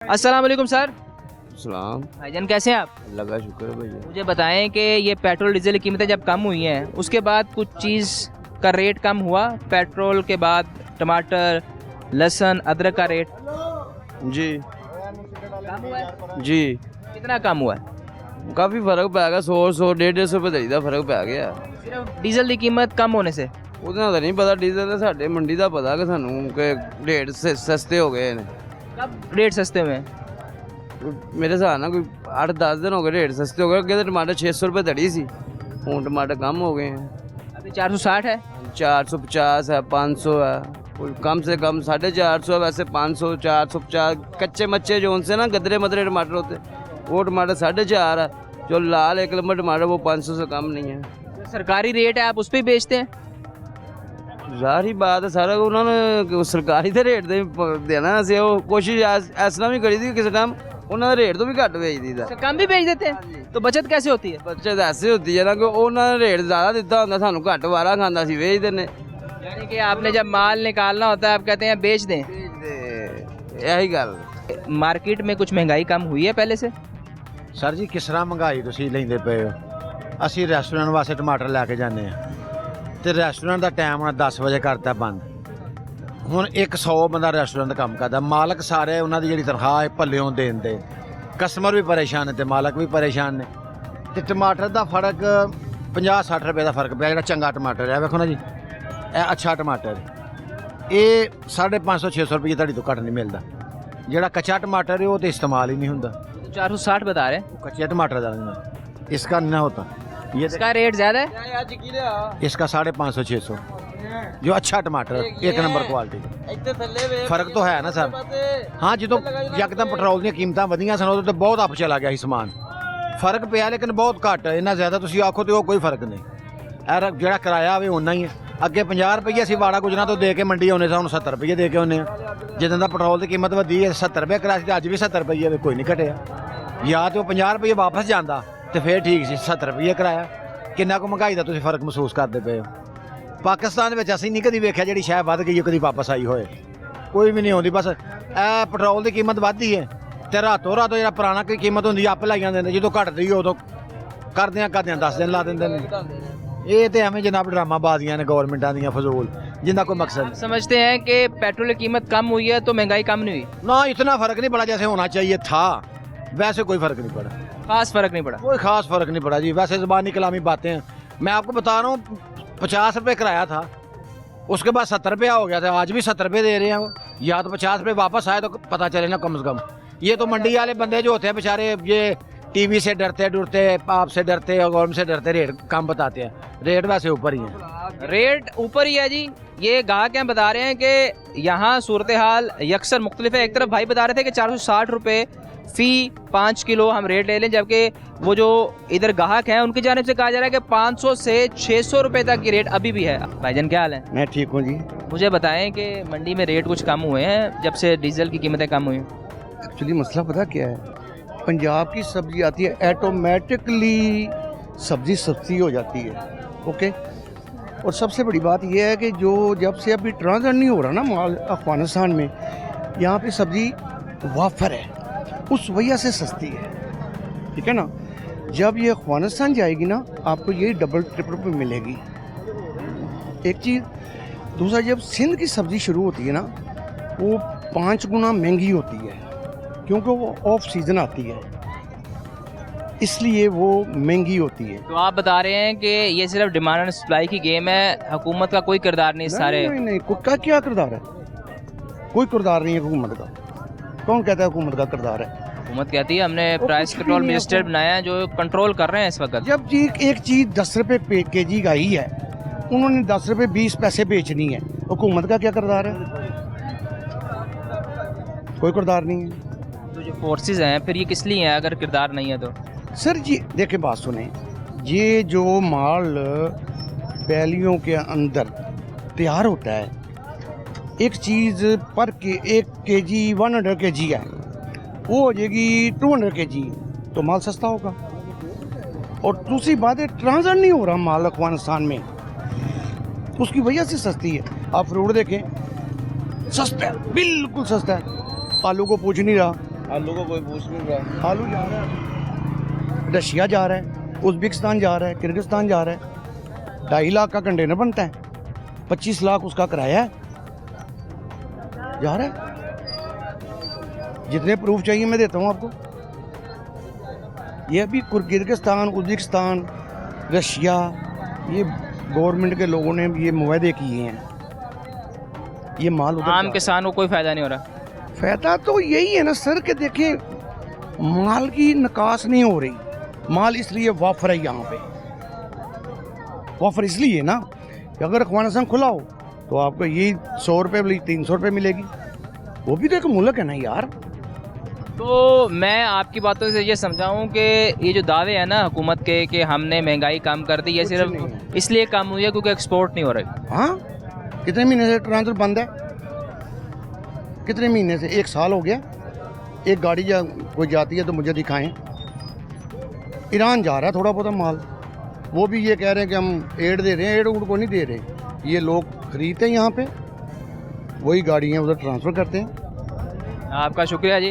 अस्सलाम वालेकुम सर। सलाम। भाईजान कैसे हैं आप? अल्लाह का शुक्र है भैया। मुझे बताएं कि ये पेट्रोल डीजल की कीमतें जब कम हुई हैं उसके बाद कुछ चीज़ का रेट कम हुआ? पेट्रोल के बाद टमाटर, लहसुन, अदरक का रेट जी कम हुआ है? जी कितना कम हुआ है? काफ़ी फर्क पै गया। 100 150 रुपए दही का फर्क पै गया। सिर्फ डीजल की कीमत कम होने से? ਉਹਦੇ ਨਾਲ ਤਾਂ ਨਹੀਂ ਪਤਾ ਡੀਜ਼ਲ ਦਾ ਸਾਡੇ ਮੰਡੀ ਦਾ ਪਤਾ ਕਿ ਸਾਨੂੰ ਕਿ ਰੇਟ ਸਸਤੇ ਹੋ ਗਏ ਨੇ। कब रेट सस्ते हुए हैं? ਮੇਰੇ ਹਿਸਾਬ ਨਾਲ ਕੋਈ 8-10 ਦਿਨ ਹੋ ਗਏ ਰੇਟ ਸਸਤੇ ਹੋ ਗਏ। ਅੱਗੇ ਤਾਂ ਟਮਾਟਰ 600 ਰੁਪਏ ਧੜੀ ਸੀ, ਹੁਣ ਟਮਾਟਰ कम हो गए हैं। अभी 460 है। 450 है, 500 है, कोई कम से कम 450 है, वैसे 500 450। कच्चे मच्चे जो उनसे ना गदरे मदरे टमाटर होते वो टमाटर 450 है। जो लाल 1 नंबर टमाटर वो 500 से कम नहीं है। जो सरकारी रेट है आप उस पर बेचते हैं? ਜ਼ਾਹਰੀ ਬਾਤ ਹੈ, ਸਾਰਾ ਉਹਨਾਂ ਨੇ ਸਰਕਾਰੀ ਦੇ ਰੇਟ ਤੇ ਦੇਣਾ। ਅਸੀਂ ਉਹ ਕੋਸ਼ਿਸ਼ ਇਸ ਤਰ੍ਹਾਂ ਵੀ ਕਰੀ ਦੀ ਕਿਸੇ ਟਾਈਮ ਉਹਨਾਂ ਦੇ ਰੇਟ ਤੋਂ ਵੀ ਘੱਟ ਵੇਚਦੀ ਦਾ। अच्छा, कम भी बेच देते हैं तो बचत कैसे होती है? ਬੱਚੇ ਤਾਂ ਐਸੇ ਹੁੰਦੀ ਹੈ ਨਾ ਕਿ ਉਹਨਾਂ ਨੇ ਰੇਟ ਜ਼ਿਆਦਾ ਦਿੱਤਾ ਹੁੰਦਾ, ਸਾਨੂੰ ਘੱਟ ਵਾਰਾ ਖਾਂਦਾ ਸੀ ਵੇਚ ਦਿੰਦੇ। यानी कि आपने जब माल निकालना होता है आप कहते हैं बेच दें। ਇਹੀ ਗੱਲ। मार्केट में कुछ महंगाई कम हुई है पहले से? ਸਰ ਜੀ ਕਿਸ ਤਰ੍ਹਾਂ ਮਹਿੰਗਾਈ ਤੁਸੀਂ ਲੈਂਦੇ ਪਏ ਹੋ? ਅਸੀਂ ਰੈਸਟੋਰੈਂਟ ਵਾਸਤੇ ਟਮਾਟਰ ਲੈ ਕੇ ਜਾਂਦੇ ਆ ਤੇ ਰੈਸਟੋਰੈਂਟ ਦਾ ਟਾਈਮ ਹੁਣ 10 ਵਜੇ ਕਰਤਾ ਬੰਦ। ਹੁਣ 100 ਬੰਦਾ ਰੈਸਟੋਰੈਂਟ ਕੰਮ ਕਰਦਾ, ਮਾਲਕ ਸਾਰੇ ਉਹਨਾਂ ਦੀ ਜਿਹੜੀ ਤਨਖਾਹ ਹੈ ਭੱਲਿਓਂ ਦੇਣ ਦੇ। ਕਸਟਮਰ ਵੀ ਪਰੇਸ਼ਾਨ ਨੇ ਤੇ ਮਾਲਕ ਵੀ ਪਰੇਸ਼ਾਨ ਨੇ। ਤੇ ਟਮਾਟਰ ਦਾ ਫਰਕ 50-60 ਰੁਪਏ ਦਾ ਫਰਕ ਪਿਆ। ਜਿਹੜਾ ਚੰਗਾ ਟਮਾਟਰ ਹੈ ਵੇਖੋ ਨਾ ਜੀ, ਇਹ ਅੱਛਾ ਟਮਾਟਰ ਇਹ 550-600 ਰੁਪਏ ਤੁਹਾਡੀ ਤੋਂ ਘੱਟ ਨਹੀਂ ਮਿਲਦਾ। ਜਿਹੜਾ ਕੱਚਾ ਟਮਾਟਰ ਹੈ ਉਹ ਤੇ ਇਸਤੇਮਾਲ ਹੀ ਨਹੀਂ ਹੁੰਦਾ। 460 बता रहे हैं। कच्चे टमाटर डालना इसका नहीं होता। ये इसका रेट ज़्यादा है? इसका 550-600 जो अच्छा टमाटर 1 नंबर क्वालिटी। फर्क तो है ना सर। हाँ जो यकदम पेट्रोल दी कीमतां वधियां सन उदों ते बहुत अप चला गया ਸੀ समान। फर्क पिया लेकिन बहुत घट। इन्ना ज़्यादा तुसीं आखो तो कोई फर्क नहीं। यार ਜਿਹੜਾ ਕਿਰਾਇਆ ਆਵੇ ਉਨਾ ਹੀ ਹੈ। ਅੱਗੇ 50 ਰੁਪਏ ਅਸੀਂ ਵਾੜਾ ਗੁਜਰਾਂ ਤੋਂ ਦੇ ਕੇ ਮੰਡੀ ਆਉਂਦੇ ਸਾਂ, ਹੁਣ 70 ਰੁਪਏ ਦੇ ਕੇ ਆਉਂਦੇ ਆ। ਜਿੱਦਾਂ ਦਾ ਪੈਟਰੋਲ ਦੀ ਕੀਮਤ ਵਧੀ ਹੈ 70 ਰੁਪਏ ਕਿਰਾਇਆ ਸੀ, ਅੱਜ ਵੀ 70 ਰੁਪਏ ਕੋਈ ਨਹੀਂ ਘਟਿਆ। ਜਾਂ ਤੇ ਉਹ 50 ਰੁਪਏ ਵਾਪਸ ਜਾਂਦਾ ਤੇ ਫਿਰ ਠੀਕ ਸੀ। 70 ਰੁਪਏ ਕਿਰਾਇਆ ਕਿੰਨਾ ਕੁ ਮਹਿੰਗਾਈ ਦਾ ਤੁਸੀਂ ਫਰਕ ਮਹਿਸੂਸ ਕਰਦੇ ਪਏ ਹੋ? ਪਾਕਿਸਤਾਨ ਵਿੱਚ ਅਸੀਂ ਨਹੀਂ ਕਦੀ ਵੇਖਿਆ ਜਿਹੜੀ ਸ਼ਾਇਦ ਵੱਧ ਗਈ ਕਦੀ ਵਾਪਸ ਆਈ ਹੋਏ। ਕੋਈ ਵੀ ਨਹੀਂ ਆਉਂਦੀ। ਬਸ ਇਹ ਪੈਟਰੋਲ ਦੀ ਕੀਮਤ ਵੱਧਦੀ ਹੈ ਤੇ ਰਾਤੋਂ ਰਾਤ ਜਿਹੜਾ ਪੁਰਾਣਾ ਕੋਈ ਕੀਮਤ ਹੁੰਦੀ ਆਪੇ ਲਾਈ ਜਾਂਦੇ ਨੇ। ਜਦੋਂ ਘਟਦੀ ਉਦੋਂ ਕਰਦਿਆਂ 10 ਦਿਨ ਲਾ ਦਿੰਦੇ ਨੇ। ਇਹ ਤੇ ਐਵੇਂ ਜਨਾਬ ਡਰਾਮਾਬਾਜ਼ੀਆਂ ਨੇ ਗਵਰਨਮੈਂਟਾਂ ਦੀਆਂ ਫਜ਼ੂਲ, जिनका कोई मकसद नहीं। समझते हैं कि पेट्रोल की कीमत कम हुई है तो महंगाई कम नहीं हुई? ना इतना फर्क नहीं पड़ा जैसे होना चाहिए था, वैसे कोई फर्क नहीं पड़ा। खास फर्क नहीं पड़ा? कोई खास फर्क नहीं पड़ा जी। वैसे ज़बानी कलामी बातें हैं। मैं आपको बता रहा हूँ 50 रुपये किराया था, उसके बाद 70 रुपया हो गया था, आज भी 70 रुपये दे रहे हैं वो। या तो 50 रुपये वापस आए तो पता चले ना कम से कम। ये तो मंडी वाले बंदे जो होते हैं बेचारे ये टीवी से डरते डरते, आपसे डरते और गवर्नमेंट से डरते रेट कम बताते हैं। रेट वैसे ऊपर ही है। रेट ऊपर ही है जी। ये गाहक हैं बता रहे हैं कि यहाँ सूरत हाल यकसर मुख्तलिफ है। एक तरफ भाई बता रहे थे कि 460 रुपये फ़ी 5 किलो हम रेट ले लें, जबकि वो जो इधर गाहक हैं उनकी जानिब से कहा जा रहा है कि 500 से 600 रुपये तक की रेट अभी भी है। भाईजान क्या हाल है? मैं ठीक हूँ जी। मुझे बताएं कि मंडी में रेट कुछ कम हुए हैं जब से डीजल की कीमतें कम हुई? एक्चुअली मसला पता क्या है, पंजाब की सब्ज़ी आती है ऑटोमेटिकली सब्ज़ी सस्ती हो जाती है। ओके, और सबसे बड़ी बात यह है कि जो जब से अभी ट्रांसफर नहीं हो रहा ना माल अफगानिस्तान में, यहाँ पे सब्ज़ी वाफर है, उस वजह से सस्ती है। ठीक है ना। जब ये अफगानिस्तान जाएगी ना आपको यही डबल ट्रिपल पे मिलेगी एक चीज़। दूसरा, जब सिंध की सब्ज़ी शुरू होती है ना वो 5 गुना महंगी होती है क्योंकि वो ऑफ सीज़न आती है, इसलिए वो महंगी होती है। तो आप बता रहे हैं कि ये सिर्फ डिमांड एंड सप्लाई की गेम है, हुकूमत का कोई किरदार नहीं सारे? नहीं का क्या किरदार है? कोई किरदार नहीं है हुकूमत का। कौन कहता है हुकूमत का किरदार है? हुकूमत कहती है हमने प्राइस कुछ भी कंट्रोल नहीं है, मिनिस्टर बनाया है जो कंट्रोल कर रहे हैं इस वक्त। जब जी एक चीज़ 10 रुपये kg का ही है, उन्होंने 10 रुपये 20 पैसे बेचनी है, हुकूमत का क्या किरदार है? कोई किरदार नहीं है। तो जो फोर्सेस हैं फिर ये किस लिए हैं अगर किरदार नहीं है तो? सर जी देखें, बात सुने, ये जो माल बैलियों के अंदर तैयार होता है, एक चीज़ पर के 1 kg 100 kg है, वो हो जाएगी 200 kg, तो माल सस्ता होगा। और दूसरी बात है ट्रांसफर नहीं हो रहा माल अफगानिस्तान में, उसकी वजह से सस्ती है। आप फ्रूट देखें, सस्ता है, बिल्कुल सस्ता है। आलू को पूछ नहीं रहा, आलू को कोई पूछ नहीं रहा। आलू जा रहा है, रशिया जा रहा है, उज़्बेकिस्तान जा रहा है, किर्गिस्तान जा रहा है। 2.5 लाख का कंटेनर बनता है, 25 लाख उसका किराया है, जा रहा है। जितने प्रूफ चाहिए मैं देता हूँ आपको। ये अभी किर्गिस्तान, उज़्बेकिस्तान, रशिया, ये गवर्नमेंट के लोगों ने ये मुआहदे किए हैं। ये माल उधर आम किसान को कोई फायदा नहीं हो रहा। फायदा तो यही है ना सर कि देखिए माल की निकास नहीं हो रही, माल इसलिए वाफर है यहाँ पे। वाफर इसलिए ना कि अगर अखवाना संघ खुला हो तो आपको यही 100 रुपये वाली 300 रुपये मिलेगी। वो भी तो एक मुल्क है ना यार। तो मैं आपकी बातों से ये समझाऊं कि ये जो दावे हैं ना हुकूमत के कि हमने महंगाई कम कर दी, ये कुछ नहीं सिर्फ इसलिए कम हुई है क्योंकि एक्सपोर्ट नहीं हो रही। हाँ, कितने महीने से ट्रांसफर बंद है? कितने महीने से? 1 साल हो गया। एक गाड़ी कोई जाती है तो मुझे दिखाएं। ईरान जा रहा है थोड़ा बहुत माल, वो भी ये कह रहे हैं कि हम एड दे रहे हैं। एड उड को नहीं दे रहे, ये लोग खरीदते हैं यहाँ पे, वही गाड़ियाँ उधर ट्रांसफ़र करते हैं। आपका शुक्रिया जी।